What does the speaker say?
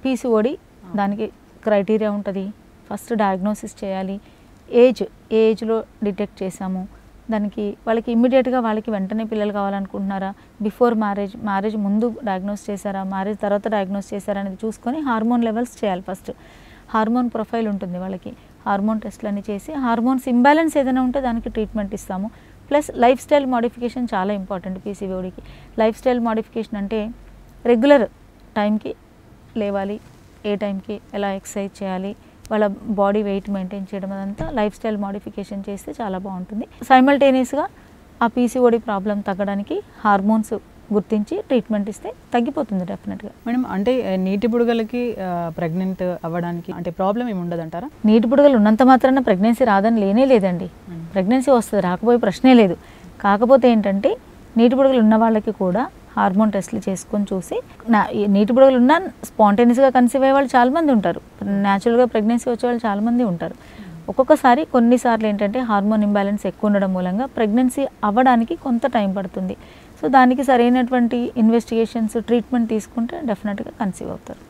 PCOD దానికి criteria ఉంటుంది. First diagnosis చేయాలి. ఏజ్లో డిటెక్ట్ చేసాము దానికి వాళ్ళకి ఇమ్మీడియట్గా వాళ్ళకి వెంటనే పిల్లలు కావాలనుకుంటున్నారా, బిఫోర్ మ్యారేజ్ ముందు డయాగ్నోస్ చేశారా, మ్యారేజ్ తర్వాత డయాగ్నోస్ చేశారా అనేది చూసుకొని హార్మోన్ లెవెల్స్ చేయాలి. ఫస్ట్ హార్మోన్ ప్రొఫైల్ ఉంటుంది వాళ్ళకి, హార్మోన్ టెస్ట్లన్నీ చేసి హార్మోన్స్ ఇంబ్యాలెన్స్ ఏదైనా ఉంటే దానికి ట్రీట్మెంట్ ఇస్తాము. ప్లస్ లైఫ్ స్టైల్ మోడిఫికేషన్ చాలా ఇంపార్టెంట్ పీసీఓడికి. లైఫ్ స్టైల్ మోడిఫికేషన్ అంటే రెగ్యులర్ టైంకి లేవాలి, ఏ టైంకి ఎలా ఎక్సర్సైజ్ చేయాలి, వాళ్ళ బాడీ వెయిట్ మెయింటైన్ చేయడం, అదంతా లైఫ్ స్టైల్ మోడిఫికేషన్ చేస్తే చాలా బాగుంటుంది. సైమల్టేనియస్గా ఆ పీసీఓడి ప్రాబ్లం తగ్గడానికి హార్మోన్స్ గుర్తించి ట్రీట్మెంట్ ఇస్తే తగ్గిపోతుంది డెఫినెట్గా. మేడం అంటే నీటి బుడగలకి ప్రెగ్నెంట్ అవ్వడానికి అంటే ప్రాబ్లం ఏమి ఉండదంటారా? నీటి బుడగలు ఉన్నంత మాత్రాన ప్రెగ్నెన్సీ రాదని లేదండి. ప్రెగ్నెన్సీ వస్తుంది, రాకపోయే ప్రశ్నే లేదు. కాకపోతే ఏంటంటే నీటి బుడగలు ఉన్న వాళ్ళకి కూడా హార్మోన్ టెస్ట్లు చేసుకొని చూసి నీటి బుడగలు ఉన్న స్పాంటేనియస్గా కన్సీవ్ అయ్యే వాళ్ళు చాలామంది ఉంటారు, న్యాచురల్గా ప్రెగ్నెన్సీ వచ్చే వాళ్ళు చాలామంది ఉంటారు. ఒక్కొక్కసారి కొన్నిసార్లు ఏంటంటే హార్మోన్ ఇంబ్యాలెన్స్ ఎక్కువ ఉండడం మూలంగా ప్రెగ్నెన్సీ అవ్వడానికి కొంత టైం పడుతుంది. సో దానికి సరైనటువంటి ఇన్వెస్టిగేషన్స్ ట్రీట్మెంట్ తీసుకుంటే డెఫినెట్గా కన్సీవ్ అవుతారు.